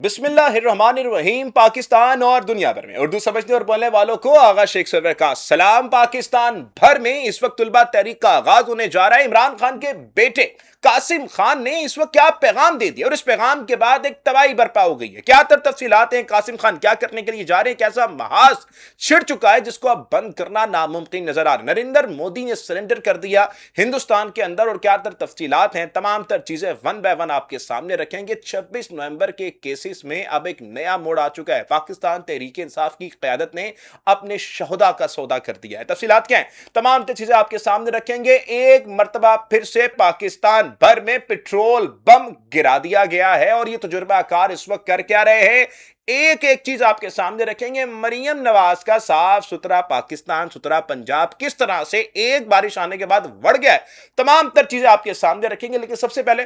بسم اللہ الرحمن الرحیم۔ پاکستان اور دنیا بھر میں اردو سمجھنے اور بولنے والوں کو آغا شیخ سرور کا سلام۔ پاکستان بھر میں اس وقت طلبہ تحریک کا آغاز ہونے جا رہا ہے۔ عمران خان کے بیٹے قاسم خان نے اس وقت کیا پیغام دے دیا اور اس پیغام کے بعد ایک تباہی برپا ہو گئی ہے۔ کیا تفصیلات ہیں، قاسم خان کیا کرنے کے لیے جا رہے ہیں، کیسا محاذ چھڑ چکا ہے جس کو اب بند کرنا ناممکن نظر آ رہا ہے۔ نریندر مودی نے سرنڈر کر دیا ہندوستان کے اندر، اور کیا تفصیلات ہیں، تمام تر چیزیں ون بائی ون آپ کے سامنے رکھیں گے۔ 26 نومبر کے کیسز میں اب ایک نیا موڑ آ چکا ہے۔ پاکستان تحریک انصاف کی قیادت نے اپنے شہداء کا سودا کر دیا ہے۔ تفصیلات کیا ہیں، تمام تر چیزیں آپ کے سامنے رکھیں گے۔ ایک مرتبہ پھر سے پاکستان بھر میں پیٹرول بم گرا دیا گیا ہے، اور یہ تجربہ کار اس وقت کر کیا رہے ہیں، ایک ایک چیز آپ کے سامنے رکھیں گے۔ مریم نواز کا صاف ستھرا پاکستان، ستھرا پنجاب کس طرح سے ایک بارش آنے کے بعد بڑھ گیا ہے، تمام تر چیزیں آپ کے سامنے رکھیں گے۔ لیکن سب سے پہلے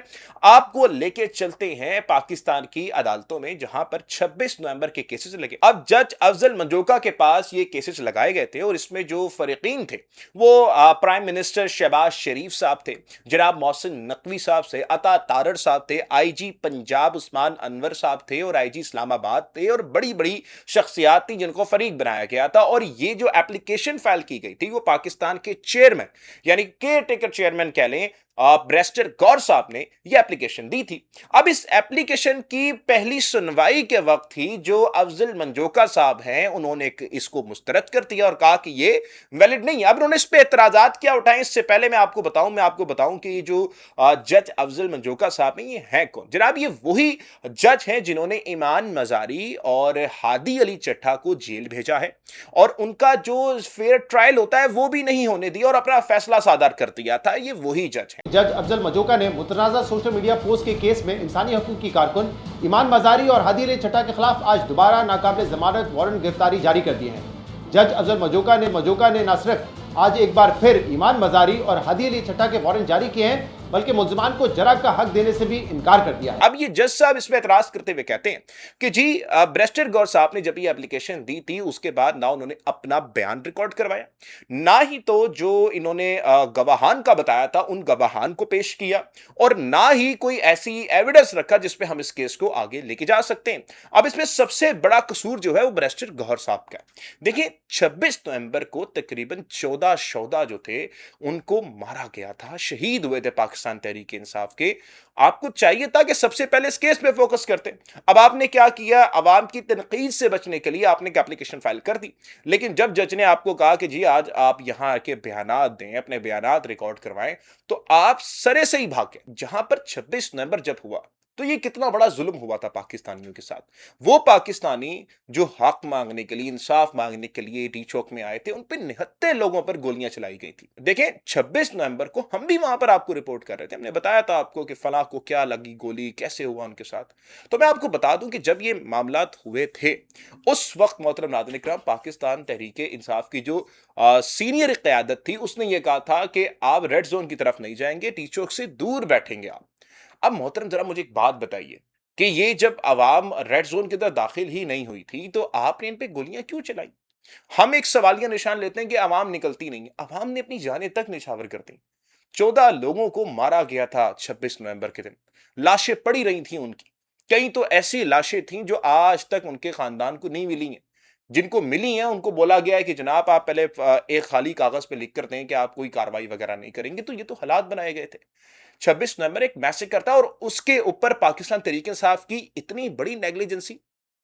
آپ کو لے کے چلتے ہیں پاکستان کی عدالتوں میں، جہاں پر 26 نومبر کے کیسز لگے۔ اب جج افضل منجوکا کے پاس یہ کیسز لگائے گئے تھے، اور اس میں جو فریقین تھے وہ پرائم منسٹر شہباز شریف صاحب تھے، جناب محسن نقوی صاحب سے، عطا تارڑ صاحب تھے، آئی جی پنجاب عثمان انور صاحب تھے، اور آئی جی اسلام آباد تھے، اور بڑی بڑی شخصیات تھی جن کو فریق بنایا گیا تھا۔ اور یہ جو اپلیکیشن فائل کی گئی تھی وہ پاکستان کے چیئرمین، یعنی کیئر ٹیکر چیئرمین کہہ لیں، بریسٹر گور صاحب نے یہ اپلیکیشن دی تھی۔ اب اس اپلیکیشن کی پہلی سنوائی کے وقت ہی جو افضل منجوکا صاحب ہیں، انہوں نے اس کو مسترد کر دیا اور کہا کہ یہ ویلڈ نہیں ہے۔ اب انہوں نے اس پہ اعتراضات کیا اٹھائیں، اس سے پہلے میں آپ کو بتاؤں کہ یہ جو جج افضل منجوکا صاحب ہیں، یہ ہیں کون؟ جناب یہ وہی جج ہیں جنہوں نے ایمان مزاری اور ہادی علی چٹھا کو جیل بھیجا ہے، اور ان کا جو فیئر ٹرائل ہوتا ہے وہ بھی نہیں ہونے دیا اور اپنا فیصلہ صادر کر دیا تھا۔ یہ وہی جج ہیں۔ جج افضل منجوکا نے متنازع سوشل میڈیا پوسٹ کے کیس میں انسانی حقوق کی کارکن ایمان مزاری اور ہادی علی چٹھا کے خلاف آج دوبارہ ناقابل ضمانت وارنٹ گرفتاری جاری کر دیے ہیں۔ جج افضل منجوکا نے نہ صرف آج ایک بار پھر ایمان مزاری اور ہادی علی چٹھا کے وارنٹ جاری کیے ہیں، بلکہ ملزمان کو جرا کا حق دینے سے بھی انکار کر دیا ہے۔ اب یہ جج صاحب اس پہ اعتراض کرتے ہوئے کہتے ہیں کہ جی بریسٹر گور صاحب نے جب یہ اپلیکیشن دی تھی، اس کے بعد نہ انہوں نے اپنا بیان ریکارڈ کروایا، نہ ہی تو جو انہوں نے گواہان کا بتایا تھا ان گواہان کو پیش کیا، اور نہ ہی کوئی ایسی ایویڈنس رکھا جس پہ ہم اس کیس کو آگے لے کے جا سکتے ہیں۔ اب اس میں سب سے بڑا قصور جو ہے وہ بریسٹر گور صاحب کا ہے۔ دیکھیں 26 نومبر کو تقریباً 14 شہداء جو تھے ان کو مارا گیا تھا، شہید ہوئے تھے پاکستان تحریک انصاف کے۔ آپ کو چاہیے تھا کہ سب سے پہلے اس کیس پہ فوکس کرتے۔ اب آپ نے کیا کیا، عوام کی تنقید سے بچنے کے لیے آپ نے اپلیکیشن فائل کر دی، لیکن جب جج نے آپ کو کہا کہ جی آج آپ یہاں آ کے بیانات دیں، اپنے بیانات ریکارڈ کروائیں، تو آپ سرے سے ہی بھاگ گئے۔ جہاں پر 26 نومبر جب ہوا تو یہ کتنا بڑا ظلم ہوا تھا پاکستانیوں کے ساتھ۔ وہ پاکستانی جو حق مانگنے کے لیے، انصاف مانگنے کے لیے ٹی چوک میں آئے تھے، ان پہ 79 لوگوں پر گولیاں چلائی گئی تھی۔ دیکھیں 26 نومبر کو ہم بھی وہاں پر آپ کو رپورٹ کر رہے تھے، ہم نے بتایا تھا آپ کو کہ فلاں کو کیا لگی گولی، کیسے ہوا ان کے ساتھ۔ تو میں آپ کو بتا دوں کہ جب یہ معاملات ہوئے تھے اس وقت محترم ناظرین کرام، پاکستان تحریک انصاف کی جو سینئر قیادت تھی اس نے یہ کہا تھا کہ آپ ریڈ زون کی طرف نہیں جائیں گے، ٹی چوک سے دور بیٹھیں گے آپ۔ اب محترم ذرا مجھے ایک بات بتائیے کہ یہ جب عوام ریڈ زون کے اندر داخل ہی نہیں ہوئی تھی تو آپ نے ان پہ گولیاں کیوں چلائی؟ ہم ایک سوالیہ نشان لیتے ہیں کہ عوام نکلتی نہیں ہے، عوام نے اپنی جانیں تک نچھاور کر دیں۔ 14 لوگوں کو مارا گیا تھا 26 نومبر کے دن، لاشیں پڑی رہی تھیں ان کی، کئی تو ایسی لاشیں تھیں جو آج تک ان کے خاندان کو نہیں ملی ہیں۔ جن کو ملی ہیں ان کو بولا گیا ہے کہ جناب آپ پہلے ایک خالی کاغذ پہ لکھ کر دیں کہ آپ کوئی کاروائی وغیرہ نہیں کریں گے۔ تو یہ تو حالات بنائے گئے تھے۔ 26 نومبر ایک میسج کرتا ہے، اور اس کے اوپر پاکستان تحریک انصاف کی اتنی بڑی نیگلیجنسی،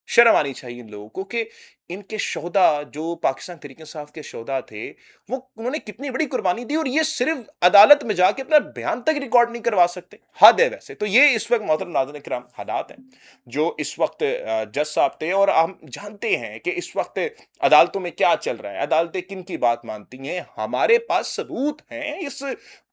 شرم آنی چاہیے ان لوگوں کو کہ ان کے شہداء جو پاکستان تحریک انصاف کے شہداء تھے وہ انہوں نے کتنی بڑی قربانی دی، اور یہ صرف عدالت میں جا کے اپنا بیان تک ریکارڈ نہیں کروا سکتے۔ حد ہے ویسے تو یہ اس وقت محترم ناظرین کرام حالات ہیں جو اس وقت جج صاحب تھے، اور ہم جانتے ہیں کہ اس وقت عدالتوں میں کیا چل رہا ہے، عدالتیں کن کی بات مانتی ہیں۔ ہمارے پاس ثبوت ہیں، اس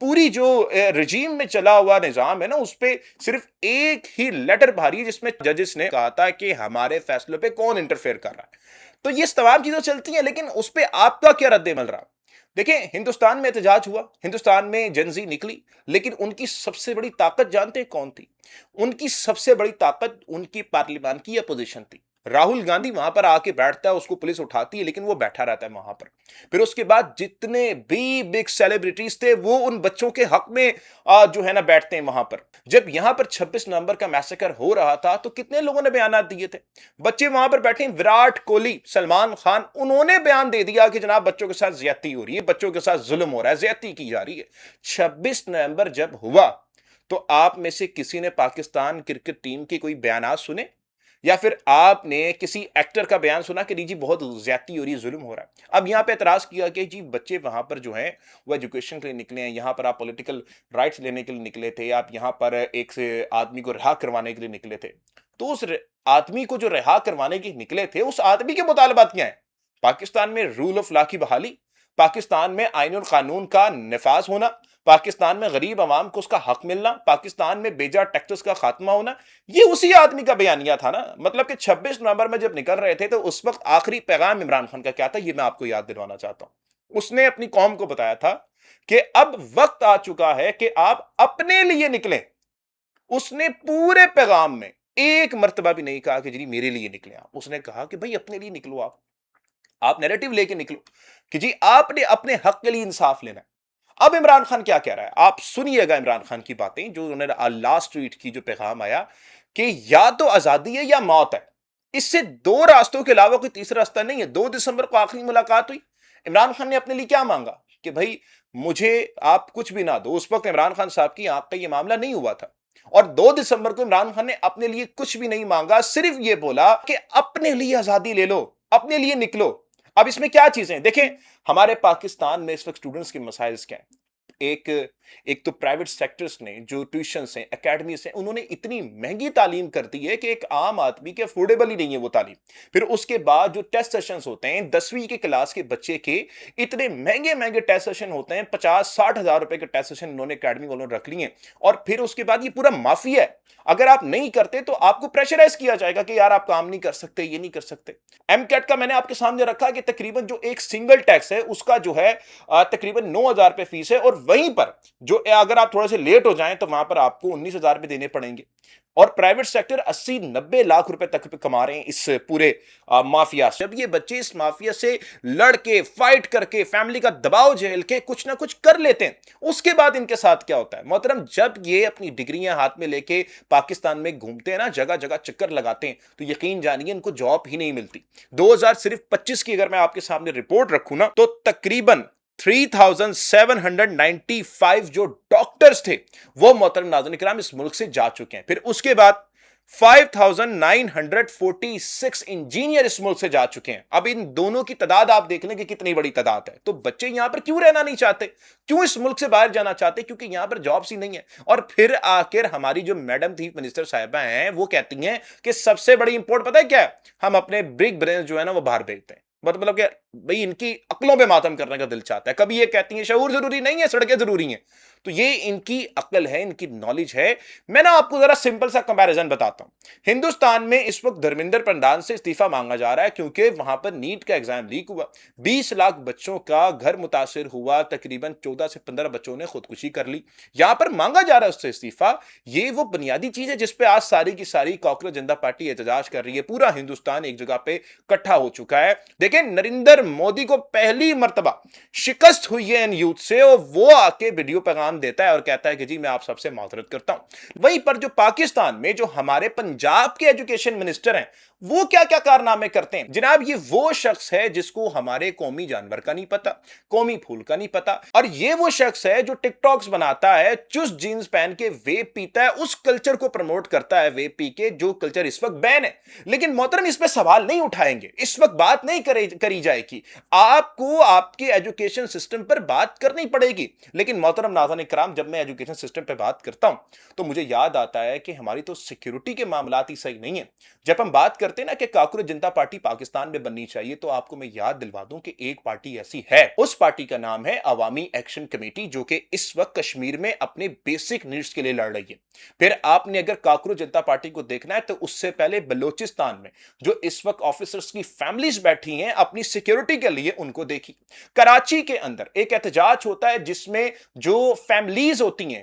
پوری جو رجیم میں چلا ہوا نظام ہے نا، اس پہ صرف ایک ہی لیٹر بھاری جس میں ججز نے کہا تھا کہ ہمارے فیصلوں پہ کون انٹرفیئر کر رہا ہے۔ تو یہ تمام چیزیں چلتی ہیں، لیکن اس پہ آپ کا کیا رد عمل رہا؟ دیکھیں ہندوستان میں احتجاج ہوا، ہندوستان میں جنزی نکلی، لیکن ان کی سب سے بڑی طاقت جانتے کون تھی؟ ان کی سب سے بڑی طاقت ان کی پارلیمان کی اپوزیشن تھی۔ راہل گاندھی وہاں پر آ کے بیٹھتا ہے, اس کو پولیس اٹھاتی ہے, لیکن وہ بیٹھا رہتا ہے وہاں پر. پھر اس کے بعد جتنے بھی بگ سیلیبریٹیز تھے وہ ان بچوں کے حق میں جو ہے نا بیٹھتے ہیں وہاں پر. جب یہاں پر 26 نومبر کا میسیکر ہو رہا تھا تو کتنے لوگوں نے بیانات دیے تھے, بچے وہاں پر بیٹھے ہیں, وراٹ کوہلی, سلمان خان, انہوں نے بیان دے دیا کہ جناب بچوں کے ساتھ زیادتی ہو رہی ہے, بچوں کے ساتھ ظلم ہو رہا ہے, زیادتی کی جا رہی ہے. 26 نومبر جب ہوا تو آپ میں سے کسی نے پاکستان کرکٹ ٹیم کے کوئی بیانات سنے, یا پھر آپ نے کسی ایکٹر کا بیان سنا کہ جی بہت زیادتی ہو رہی ہے, ظلم ہو رہا ہے؟ اب یہاں پہ اعتراض کیا کہ جی بچے وہاں پر جو ہیں وہ ایجوکیشن کے لیے نکلے ہیں, یہاں پر آپ پولیٹیکل رائٹس لینے کے لیے نکلے تھے, آپ یہاں پر ایک سے آدمی کو رہا کروانے کے لیے نکلے تھے. تو اس آدمی کو جو رہا کروانے کے نکلے تھے, اس آدمی کے مطالبات کیا ہیں؟ پاکستان میں رول آف لا کی بحالی, پاکستان میں آئین القانون کا نفاذ ہونا, پاکستان میں غریب عوام کو اس کا حق ملنا, پاکستان میں بیجا ٹیکسز کا خاتمہ ہونا. یہ اسی آدمی کا بیانیہ تھا نا. مطلب کہ 26 نومبر میں جب نکل رہے تھے تو اس وقت آخری پیغام عمران خان کا کیا تھا, یہ میں آپ کو یاد دلوانا چاہتا ہوں. اس نے اپنی قوم کو بتایا تھا کہ اب وقت آ چکا ہے کہ آپ اپنے لیے نکلیں. اس نے پورے پیغام میں ایک مرتبہ بھی نہیں کہا کہ جی میرے لیے نکلیں آپ. اس نے کہا کہ بھئی اپنے لیے نکلو, آپ نیریٹو لے کے نکلو کہ جی آپ نے اپنے حق کے لیے انصاف لینا ہے. اب عمران خان کیا کہہ رہا ہے, آپ سنیے گا عمران خان کی باتیں, جو انہوں نے لاسٹ ٹویٹ کی, جو پیغام آیا کہ یا تو آزادی ہے یا موت ہے, اس سے دو راستوں کے علاوہ کوئی تیسرا راستہ نہیں ہے. 2 دسمبر کو آخری ملاقات ہوئی, عمران خان نے اپنے لیے کیا مانگا کہ بھائی مجھے آپ کچھ بھی نہ دو. اس وقت عمران خان صاحب کی آنکھ کا یہ معاملہ نہیں ہوا تھا, اور 2 دسمبر کو عمران خان نے اپنے لیے کچھ بھی نہیں مانگا, صرف یہ بولا کہ اپنے لیے آزادی لے لو, اپنے لیے نکلو. اب اس میں کیا چیزیں دیکھیں, ہمارے پاکستان میں اس وقت اسٹوڈنٹس کے مسائل کیا ہیں. ایک تو پرائیویٹ سیکٹرز نے, جو ٹیوشنز ہیں, اکیڈمیز ہیں, انہوں نے اتنی مہنگی تعلیم کر دی ہے کہ ایک عام آدمی کے افورڈیبل ہی نہیں ہے وہ تعلیم. پھر اس کے بعد جو ٹیسٹ سیشنز ہوتے ہیں 10ویں کے کلاس کے بچے کے, اتنے مہنگے مہنگے ٹیسٹ سیشن ہوتے ہیں, 50-60 ہزار روپے کے ٹیسٹ سیشن انہوں نے اکیڈمی والوں نے رکھ لیے ہیں. اور پھر اس کے بعد یہ پورا مافیا ہے, اگر آپ نہیں کرتے تو آپ کو پریشرائز کیا جائے گا کہ یار آپ کام نہیں کر سکتے, یہ نہیں کر سکتے. ایم کیٹ کا میں نے آپ کے سامنے رکھا کہ تقریباً جو ایک سنگل ٹیکس ہے اس کا جو ہے تقریباً 9,000 روپے فیس ہے, اور وہیں پر جو اگر آپ تھوڑے سے لیٹ ہو جائیں تو وہاں پر آپ کو 19,000 روپے دینے پڑیں گے. اور پرائیویٹ سیکٹر 80-90 لاکھ روپے تک کما رہے ہیں اس پورے مافیا سے. جب یہ بچے اس مافیا سے لڑ کے, فائٹ کر کے, فیملی کا دباؤ جھیل کے کچھ نہ کچھ کر لیتے ہیں, اس کے بعد ان کے ساتھ کیا ہوتا ہے محترم, جب یہ اپنی ڈگریاں ہاتھ میں لے کے پاکستان میں گھومتے ہیں نا, جگہ جگہ چکر لگاتے ہیں, تو یقین جانیے ان کو جاب ہی نہیں ملتی. 2025 کی اگر میں آپ کے سامنے رپورٹ رکھوں نا, تو تقریباً 3,795 جو ڈاکٹرز تھے وہ محترم ناظرین کرام اس ملک سے جا چکے ہیں. پھر اس کے بعد 5,946 انجینئر اس ملک سے جا چکے ہیں. اب ان دونوں کی تعداد آپ دیکھ لیں کہ کتنی بڑی تعداد ہے. تو بچے یہاں پر کیوں رہنا نہیں چاہتے, کیوں اس ملک سے باہر جانا چاہتے, کیونکہ یہاں پر جابس ہی نہیں ہے. اور پھر آخر ہماری جو میڈم تھی منسٹر صاحبہ ہیں, وہ کہتی ہیں کہ سب سے بڑی امپورٹ پتہ ہے کیا ہے, ہم اپنے بگ برین جو ہے نا وہ باہر بھیجتے ہیں. مطلب کہ بھئی ان کی عقلوں پہ ماتم کرنے کا دل چاہتا ہے. کبھی یہ کہتی ہیں شعور ضروری نہیں ہے, سڑکیں ضروری ہیں. تو یہ ان کی عقل ہے, ان کی نالج ہے. میں نا آپ کو ذرا سمپل سا کمپیریزن بتاتا ہوں. ہندوستان میں اس وقت دھرمیندر پردھان سے استعفیٰ مانگا جا رہا ہے کیونکہ وہاں پر نیٹ کا ایگزام لیک ہوا, 20 لاکھ بچوں کا گھر متاثر ہوا, تقریباً 14 سے 15 بچوں نے خودکشی کر لی. یہاں پر مانگا جا رہا ہے اس سے استعفیٰ. یہ وہ بنیادی چیز ہے جس پہ آج ساری کی ساری کاکروچ جنتا پارٹی احتجاج کر رہی ہے. پورا ہندوستان ایک جگہ پہ اکٹھا ہو چکا ہے. دیکھیں نریندر مودی کو پہلی مرتبہ شکست ہوئی ہے ان یوتھ سے, اور وہ آ کے ویڈیو پیغام دیتا ہے اور کہتا ہے کہ جی میں آپ سب سے معذرت کرتا ہوں. وہیں پر جو پاکستان میں جو ہمارے پنجاب کے ایجوکیشن منسٹر ہیں, وہ کیا کیا کارنامے کرتے ہیں جناب. یہ وہ شخص ہے جس کو ہمارے قومی جانور کا نہیں پتا, قومی پھول کا نہیں پتا, اور یہ وہ شخص ہے جو ٹک ٹاکس بناتا ہے, چست جینز پہن کے ویپ پیتا ہے, اس کلچر کو پروموٹ کرتا ہے ویپ پی کے, جو کلچر اس وقت بین ہے. لیکن محترم اس پہ سوال نہیں اٹھائیں گے, اس وقت بات نہیں کری جائے گی. آپ کو آپ کے ایجوکیشن سسٹم پر بات کرنی پڑے گی. لیکن محترم ناظرین کرام, جب میں ایجوکیشن سسٹم پہ بات کرتا ہوں تو مجھے یاد آتا ہے کہ ہماری تو سیکیورٹی کے معاملات ہی صحیح نہیں ہیں. جب ہم بات کرتے ہیں نا کہ کاکروچ جنتا پارٹی پاکستان میں بننی چاہیے, تو آپ کو میں یاد دلوا دوں کہ ایک پارٹی ایسی ہے, اس پارٹی کا نام ہے عوامی ایکشن کمیٹی, جو کہ اس وقت کشمیر میں اپنے بیسک نیڈز کے لیے لڑ رہی ہے. پھر آپ نے اگر کاکروچ جنتا پارٹی کو دیکھنا ہے تو اس سے پہلے بلوچستان میں جو اس وقت آفیسرز کی فیملیز بیٹھی ہیں اپنی سیکیورٹی کے لیے, ان کو دیکھی. کراچی کے اندر ایک احتجاج ہوتا ہے جس میں جو فیملیز ہوتی ہیں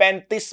35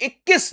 21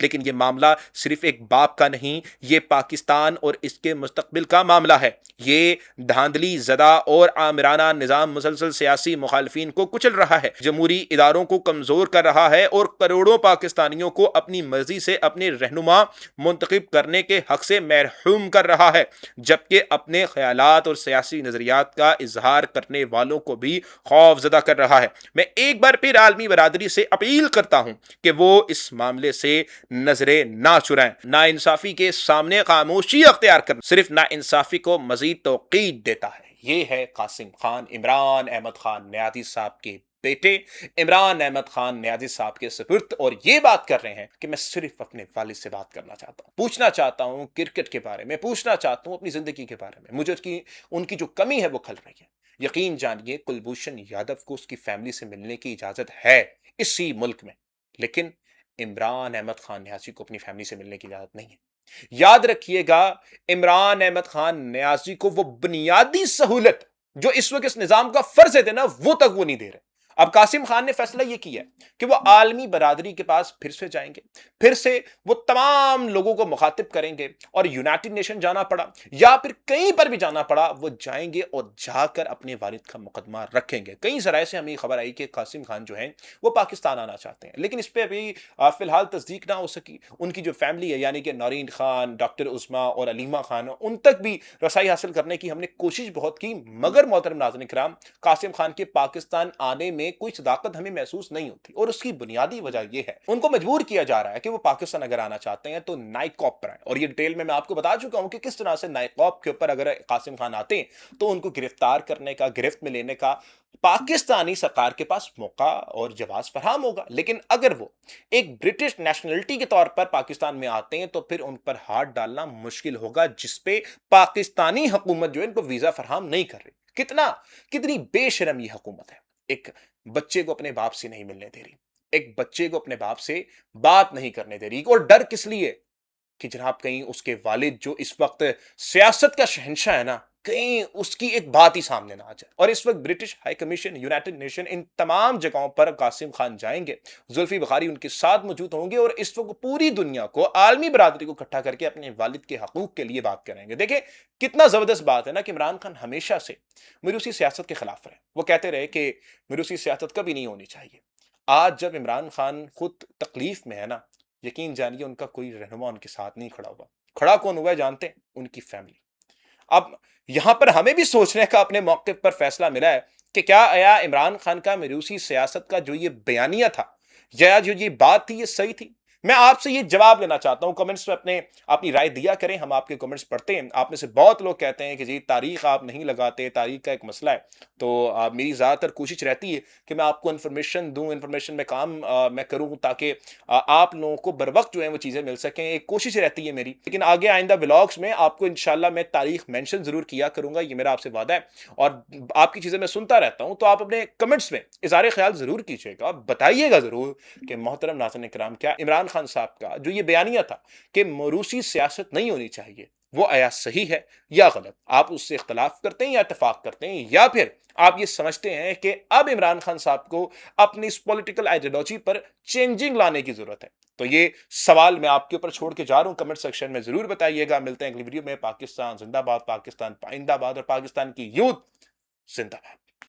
لیکن یہ معاملہ صرف ایک باپ کا نہیں، یہ پاکستان اور اس کے مستقبل کا معاملہ ہے۔ یہ دھاندلی زدہ اور آمرانہ نظام مسلسل سیاسی مخالفین کو کچل رہا ہے، جمہوری اداروں کو کمزور کر رہا ہے اور کروڑوں پاکستانیوں کو اپنی مرضی سے اپنے رہنما منتخب کرنے کے حق سے محروم کر رہا ہے، جبکہ اپنے خیالات اور سیاسی نظریات کا اظہار کرنے والوں کو بھی خوف زدہ کر رہا ہے۔ میں ایک بار پھر عالمی برادری سے اپیل کرتا ہوں کہ وہ اس معاملے سے نظریں نہ چرائیں۔ ناانصافی کے سامنے خاموشی اختیار کرنا صرف ناانصافی کو مزید توقید دیتا ہے۔ یہ ہے قاسم خان، عمران احمد خان نیازی صاحب کے بیٹے عمران احمد خان نیازی صاحب کے سپرد، اور یہ بات کر رہے ہیں کہ میں صرف اپنے والد سے بات کرنا چاہتا ہوں، پوچھنا چاہتا ہوں کرکٹ کے بارے میں، پوچھنا چاہتا ہوں اپنی زندگی کے بارے میں، مجھے ان کی جو کمی ہے وہ کھل رہی ہے۔ یقین جانیے کلبھوشن یادو کو اس کی فیملی سے ملنے کی اجازت ہے اسی ملک میں، لیکن عمران احمد خان نیازی کو اپنی فیملی سے ملنے کی اجازت نہیں ہے۔ یاد رکھیے گا، عمران احمد خان نیازی کو وہ بنیادی سہولت جو اس وقت اس نظام کا فرض ہے نا، وہ تک وہ نہیں دے رہے۔ اب قاسم خان نے فیصلہ یہ کیا ہے کہ وہ عالمی برادری کے پاس پھر سے جائیں گے، پھر سے وہ تمام لوگوں کو مخاطب کریں گے، اور یونائٹڈ نیشن جانا پڑا یا پھر کہیں پر بھی جانا پڑا وہ جائیں گے اور جا کر اپنے والد کا مقدمہ رکھیں گے۔ کئی ذرائع سے ہمیں خبر آئی کہ قاسم خان جو ہیں وہ پاکستان آنا چاہتے ہیں، لیکن اس پہ ابھی فی الحال تصدیق نہ ہو سکی۔ ان کی جو فیملی ہے یعنی کہ نورین خان، ڈاکٹر عظمیٰ اور علیمہ خان، ان تک بھی رسائی حاصل کرنے کی ہم نے کوشش بہت کی، مگر محترم ناظرین کرام، قاسم خان کے پاکستان آنے میں کوئی صداقت ہمیں محسوس نہیں ہوتی، اور اس کی بنیادی وجہ یہ ہے ان کو مجبور کیا جا رہا ہے کہ وہ پاکستان اگر آنا چاہتے ہیں تو نائٹ کاپ پر آئیں، اور یہ ڈیٹیل میں آپ کو بتا چکا ہوں کہ کس طرح سے نائٹ کاپ کے اوپر اگر قاسم خان آتے ہیں تو ان کو گرفتار کرنے کا، گرفت میں لینے کا پاکستانی سرکار کے پاس موقع اور جواز فراہم ہوگا۔ لیکن اگر وہ ایک برٹش نیشنلٹی کے طور پر پاکستان میں آتے ہیں تو پھر ان پر ہاتھ ڈالنا مشکل ہوگا، جس پہ پاکستانی حکومت جو ہے ان کو ویزا فراہم نہیں کر رہی۔ کتنی بے شرم یہ حکومت ہے، ایک بچے کو اپنے باپ سے نہیں ملنے دے رہی، ایک بچے کو اپنے باپ سے بات نہیں کرنے دے رہی، اور ڈر کس لیے کہ جناب کہیں اس کے والد جو اس وقت سیاست کا شہنشاہ ہے نا، کہیں اس کی ایک بات ہی سامنے نہ آ جائے۔ اور اس وقت British high commission, United Nation, ان تمام جگہوں پر قاسم خان جائیں گے، زلفی بخاری ان کے ساتھ موجود ہوں گے، اور اس وقت پوری دنیا کو، عالمی برادری کو اکٹھا کر کے اپنے والد کے حقوق کے لیے بات کریں گے۔ دیکھیں کتنا زبردست بات ہے نا کہ عمران خان ہمیشہ سے میروثی سیاست کے خلاف رہے، وہ کہتے رہے کہ میروثی سیاست کبھی نہیں ہونی چاہیے۔ آج جب عمران خان خود تکلیف میں ہے نا، یقین جانیے ان کا کوئی رہنما ان کے ساتھ نہیں کھڑا ہوا۔ کھڑا کون ہوا ہے جانتے ہیں؟ ان کی فیملی۔ اب یہاں پر ہمیں بھی سوچنے کا اپنے موقف پر فیصلہ ملا ہے کہ کیا آیا عمران خان کا میروثی سیاست کا جو یہ بیانیہ تھا یا جو یہ بات تھی یہ صحیح تھی؟ میں آپ سے یہ جواب لینا چاہتا ہوں، کمنٹس میں اپنی رائے دیا کریں، ہم آپ کے کمنٹس پڑھتے ہیں۔ آپ میں سے بہت لوگ کہتے ہیں کہ جی تاریخ آپ نہیں لگاتے، تاریخ کا ایک مسئلہ ہے، تو میری زیادہ تر کوشش رہتی ہے کہ میں آپ کو انفارمیشن دوں، انفارمیشن میں کام میں کروں تاکہ آپ لوگوں کو بر وقت جو ہے وہ چیزیں مل سکیں، ایک کوشش رہتی ہے میری۔ لیکن آگے آئندہ ولاگس میں آپ کو انشاءاللہ میں تاریخ مینشن ضرور کیا کروں گا، یہ میرا آپ سے وعدہ ہے، اور آپ کی چیزیں میں سنتا رہتا ہوں، تو آپ اپنے کمنٹس میں اظہار خیال ضرور کیجیے گا، بتائیے گا ضرور کہ محترم ناظرین کرام کیا عمران خان صاحب کا جو یہ بیانیہ تھا کہ موروثی سیاست نہیں ہونی چاہیے، وہ آیا صحیح ہے یا غلط؟ آپ اس سے اختلاف کرتے ہیں یا اتفاق کرتے ہیں، یا پھر آپ یہ سمجھتے ہیں کہ اب عمران خان صاحب کو اپنی اس پولیٹیکل آئیڈیالوجی پر چینجنگ لانے کی ضرورت ہے؟ تو یہ سوال میں آپ کے اوپر چھوڑ کے جا رہا ہوں، کمنٹ سیکشن میں ضرور بتائیے گا۔ ملتے ہیں اگلی ویڈیو میں۔ پاکستان زندہ باد، پاکستان پائندہ باد، اور پاکستان کی یوتھ زندہ باد۔